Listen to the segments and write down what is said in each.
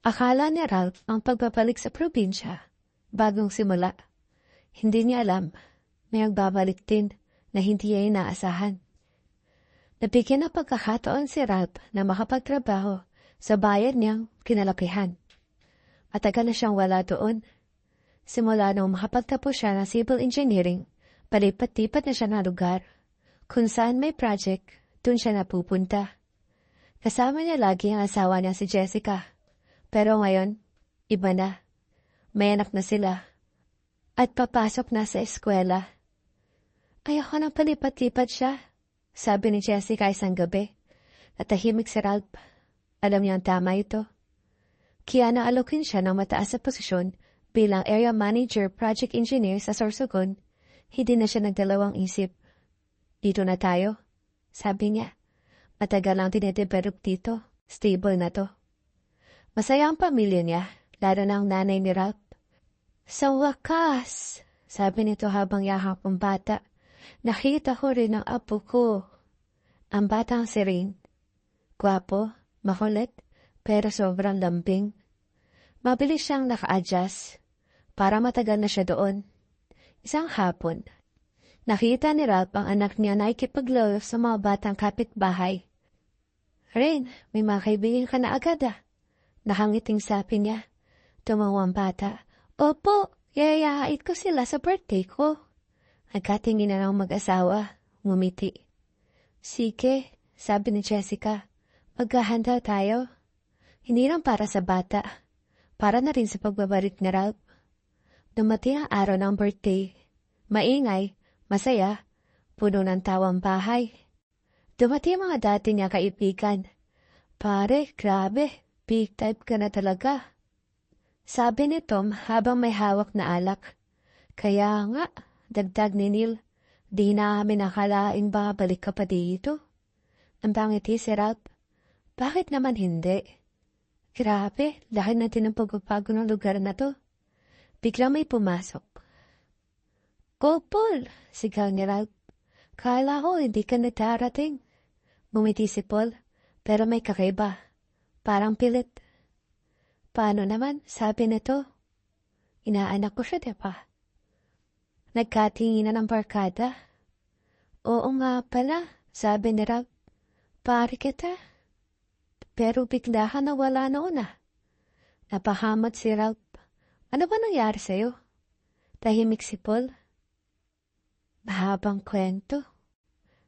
Akala ni Ralph ang pagbabalik sa probinsya, bagong simula. Hindi niya alam, may magbabalik din na hindi niya inaasahan. Nabigyan ng pagkakataon si Ralph na makapagtrabaho sa bayan niyang kinalakihan. Matagal na siyang wala doon. Simula nung makapagtapos siya ng civil engineering, palipat-lipat na siya ng lugar. Kung saan may project, dun siya napupunta. Kasama niya lagi ang asawa niya si Jessica. Pero ngayon, iba na. May anak na sila. At papasok na sa eskwela. Ayoko nang palipat-lipat siya, sabi ni Jessica isang gabi. Natahimik si Ralph. Alam niya ang tama ito. Kaya naalokin siya ng mataas sa posisyon bilang area manager project engineer sa Sorsogon. Hindi na siya nagdalawang isip. Dito na tayo, sabi niya. Matagal lang dinedevelop dito. Stable na to. Masaya ang pamilya niya, lalo na ang nanay ni Ralph. Sa wakas, sabi nito habang yakap ang bata, nakita ko rin ang apo ko. Ang batang si Rain. Gwapo, makulit, pero sobrang lambing. Mabilis siyang naka-adjust, para matagal na siya doon. Isang hapon, nakita ni Ralph ang anak niya na ikipaglaro sa mga batang kapitbahay. Rain, may mga kaibigan ka na agad ah. Nakangiting sabi niya. Tumawa ang bata. Opo, yayahait ko sila sa birthday ko. Nagkatingin na ng mag-asawa. Ngumiti. Sige, sabi ni Jessica. Maghahanda tayo. Hindi lang para sa bata. Para na rin sa pagbabalik ni Ralph. Dumating ang araw ng birthday. Maingay, masaya, puno ng tawang bahay. Dumating mga dati niya kaibigan. Pare, grabe. Big type ka na talaga. Sabi ni Tom habang may hawak na alak. Kaya nga, dagdag ni Neil, di namin nakalaing babalik ka pa dito. Ang pangiti si Ralph. Bakit naman hindi? Grabe, laki natin ang pagpapago ng lugar na to. Biglang may pumasok. Go Paul, sigaw ni Ralph. Kala ko hindi ka natarating. Ngumiti si Paul, pero may kakaiba. Parang pilit. Paano naman, sabi nito. Inaanak ko siya, diba? Nagkatinginan ng barkada. Oo nga pala, sabi ni Ralph. Pare kita. Pero bigla ka nawala noon ah. Napahamot si Ralph. Ano ba nangyari sa'yo? Tahimik si Paul. Mahabang kwento.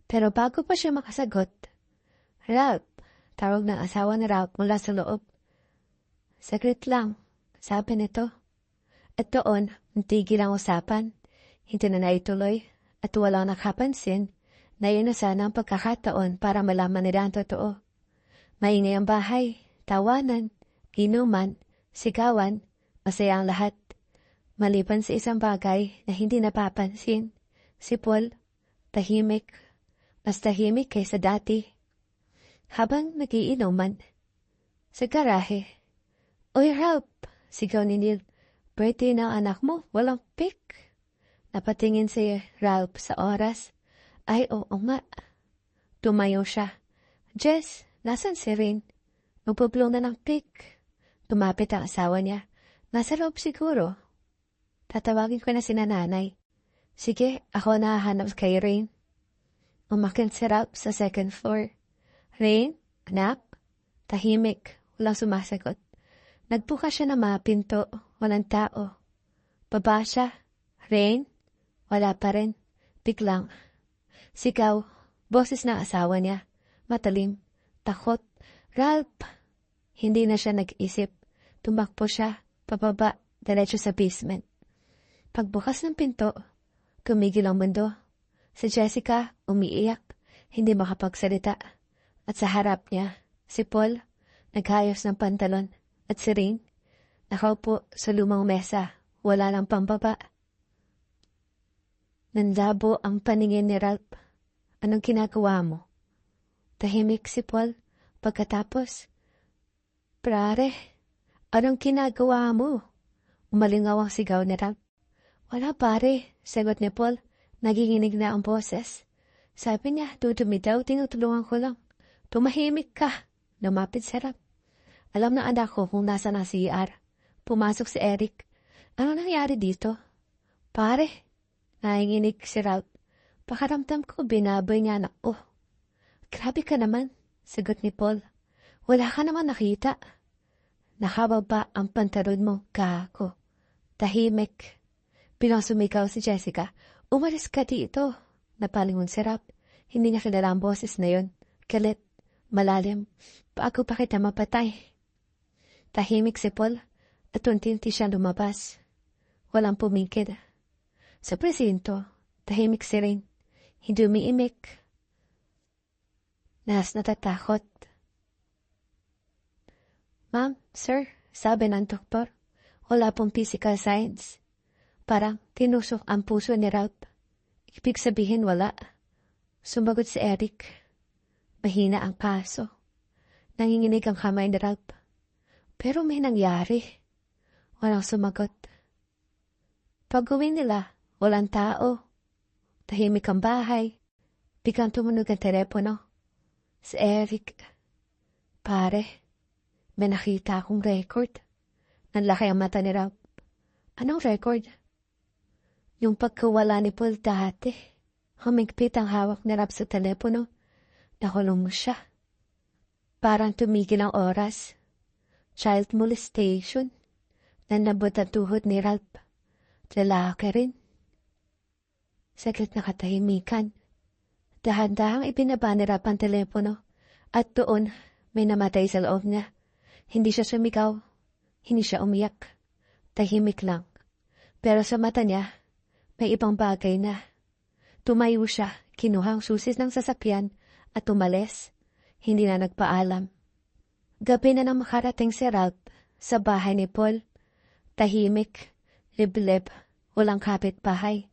Pero bago pa siya makasagot, Ralph, tawag ng asawa ni Ralph mula sa loob. Saglit lang, sabi nito. At doon, nagtigil ang usapan. Hindi na naituloy at walang nakapansin na yun na sana ang pagkakataon para malaman nila ang totoo. Maingay ang bahay, tawanan, inuman, sigawan, masaya ang lahat. Maliban sa isang bagay na hindi napapansin, si Paul, tahimik, mas tahimik kaysa dati. Habang nagiinuman, sa garahe, Oy Ralph, sigaw ni Neil, birthday ng anak mo, walang pick. Napatingin si Ralph sa oras. Ay, oo nga. Tumayo siya. Jess, nasan si Rain? Magpublong na ng pick. Tumapit ang asawa niya. Nasa loob siguro. Tatawagin ko na si nanay. Sige, ako nahahanap kay Rain. Umakyat si Ralph sa second floor. Rain, anak? Tahimik, walang sumasagot. Nagbuka siya ng mga pinto, walang tao. Baba siya. Rain? Wala pa rin. Biglang. Sigaw, boses na asawa niya. Matalim, takot. Ralph! Hindi na siya nag-isip. Tumakbo siya, pababa, diretso sa basement. Pagbukas ng pinto, kumigil ang mundo. Si Jessica, umiiyak, hindi makapagsalita. At sa harap niya, si Paul, naghayos ng pantalon, at si Rain, nakaupo sa lumang mesa, wala lang pambaba. Nanlabo ang paningin ni Ralph. Anong ginagawa mo? Tahimik si Paul, pagkatapos, Pare, anong ginagawa mo? Umalingaw ang sigaw ni Ralph. Wala pare, sagot ni Paul, naginginig na ang boses. Sabi niya, dudumi daw, tinutulungan ko lang. Tumahimik ka, lumapit si Ralph. Alam na anak ko kung nasa na si CR. Pumasok si Eric. Ano nangyari dito? Pare, nanginginig si Ralph. Pakaramdam ko binaboy niya anak ko. Grabe ka naman, sagot ni Paul. Wala ka naman nakita. Nakababa ang pantalon mo, kako. Tahimik. Bilang sumigaw si Jessica, umalis ka dito. Napalingon si Ralph. Hindi niya kilala ang boses na yun. Galit, malalim, bago pa kita mapatay. Tahimik si Paul at unti-unti siya lumabas. Walang pumikid. Sa presinto, tahimik si Rain. Hindi umiimik. Natatakot. Ma'am, sir, sabi ng doktor, wala pong physical signs. Parang tinusok ang puso ni Ralph. Ibig sabihin wala. Sumagot si Eric. Mahina ang kaso. Nanginginig ang kamay ni Ralph. Pero may nangyari. Walang sumagot. Pag-uwi nila, walang tao. Tahimik ang bahay. Biglang tumunog ang telepono. Si Eric. Pare, may nakita akong record. Nanlaki ang mata ni Ralph. Anong record? Yung pagkawala ni Paul dati. Humigpit ang hawak ni Ralph sa telepono. Nakulong mo siya. Parang tumigil ang oras. Child molestation. Nanabot ang tuhod ni Ralph. Lalaki rin. Saglit na katahimikan. Dahan-dahang ibinaba ni Ralph ang telepono. At doon, may namatay sa loob niya. Hindi siya sumigaw. Hindi siya umiyak. Tahimik lang. Pero sa mata niya, may ibang bagay na. Tumayo siya, kinuha ang susis ng sasakyan at umalis. Hindi na nagpaalam. Gabi na nang makarating si Ralph sa bahay ni Paul. Tahimik, liblib, walang kapitbahay.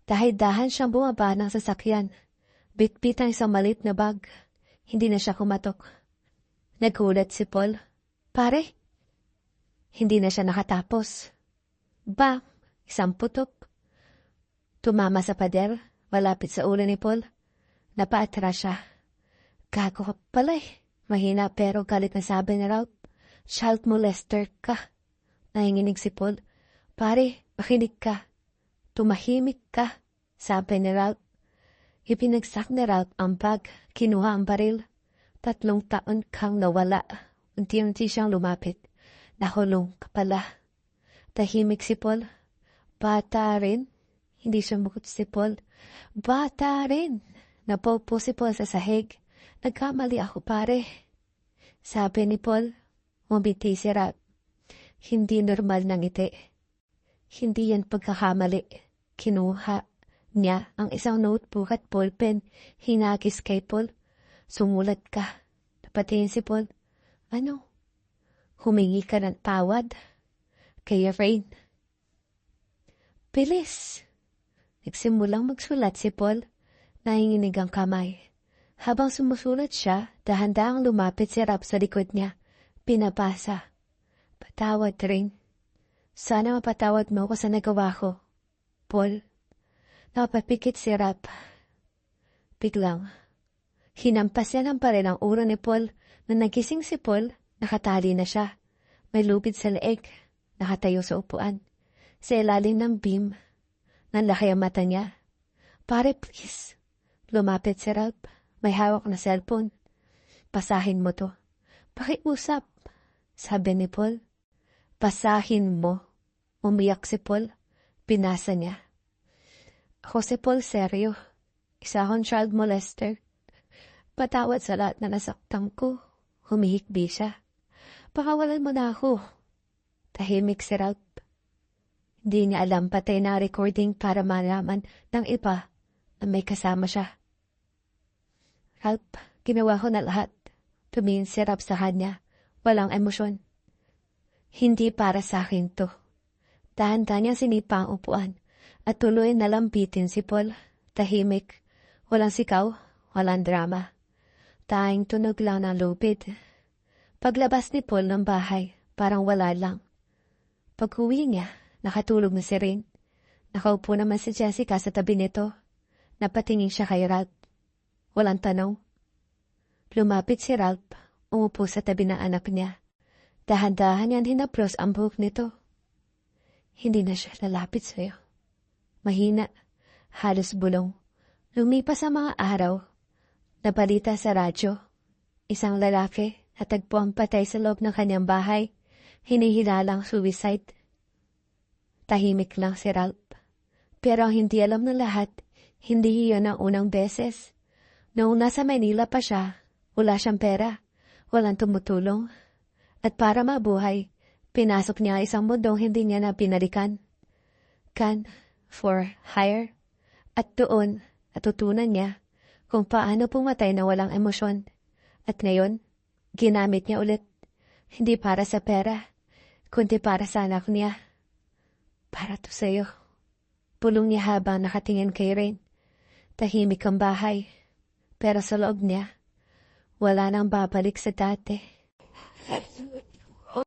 Dahan-dahan siyang bumaba ng sasakyan. Bitbit ang isang maliit na bag. Hindi na siya kumatok. Nagulat si Paul. Pare? Hindi na siya nakatapos. Bang! Isang putok. Tumama sa pader, malapit sa ulo ni Paul. Napaatras siya. Gago ka pala eh. Mahina pero galit na sabi ni Ralph. Child molester ka. Nanginginig si Paul. Pare, makinig ka. Tumahimik ka, sabi ni Ralph. Ipinagsak ni Ralph ang bag, kinuha ang baril. 3 taon kang nawala. Unti-unti siyang lumapit. Nakulong ka pala. Tahimik si Paul. Bata rin. Hindi sumagot si Paul. Bata rin. Napopo si Paul sa sahig. Nagkamali ako pare. Sabi ni Paul. Umiti si Ralph. Hindi normal na ngiti. Hindi yan pagkakamali. Kinuha niya ang isang notebook at ballpen. Hinagis kay Paul. Sumulat ka. Napatingin si Paul. Ano? Humingi ka ng tawad? Kaya Rain. Bilis. Nagsimulang magsulat si Paul. Nanginginig ang kamay. Habang sumusulat siya, dahan-dahang lumapit si Ralph sa likod niya. Pinabasa. Patawad Rain. Sana mapatawad mo ko sa nagawa ko. Paul. Napapikit si Ralph. Biglang. Hinampas niya ng baril ang ulo ni Paul. Nang nagising si Paul, nakatali na siya. May lubid sa leeg. Nakatayo sa upuan. Sa ilalim ng beam. Nanlaki ang mata niya. Pare, please. Lumapit si Ralph. May hawak na cellphone. Pasahin mo to. Pakiusap, sabi ni Paul. Pasahin mo. Umiyak si Paul. Pinasa niya. Ako si Paul seryo. Isa akong child molester. Patawad sa lahat na nasaktan ko. Humihikbi siya. Pakawalan mo na ako. Tahimik si Ralph. Hindi niya alam patay na recording para malaman ng iba na may kasama siya. Ralph, ginawa ko na lahat. Tumingin si Ralph sa kanya. Walang emosyon. Hindi para sa akin to. Dahan-dahan niyang sinipa ang upuan at tuloy na lambitin si Paul. Tahimik. Walang sikaw. Walang drama. Tanging tunog lang ng lupid. Paglabas ni Paul ng bahay, parang wala lang. Pag-uwi niya, nakatulog na si Rain. Nakaupo naman si Jessica sa tabi nito. Napatingin siya kay Ralph. Walang tanong. Lumapit si Ralph, umupo sa tabi ng anak niya. Dahan-dahan yan hinapros ang buhok nito. Hindi na siya lalapit sa'yo. Mahina, halos bulong. Lumipas ang mga araw. Nabalita sa radyo. Isang lalaki natagpo ang patay sa loob ng kanyang bahay. Hinihilalang suicide. Tahimik lang si Ralph. Pero ang hindi alam ng lahat, hindi iyon ang unang beses. Noong nasa Manila pa siya, wala siyang pera, walang tumutulong. At para mabuhay, pinasok niya isang mundong hindi niya na pinalikan. Can for hire. At doon, natutunan niya kung paano pumatay na walang emosyon. At ngayon, ginamit niya ulit. Hindi para sa pera, kundi para sa anak niya. Para to sa'yo. Pulong niya habang nakatingin kay Rain. Tahimik ang bahay. Pero sa loob niya, wala nang babalik sa dati.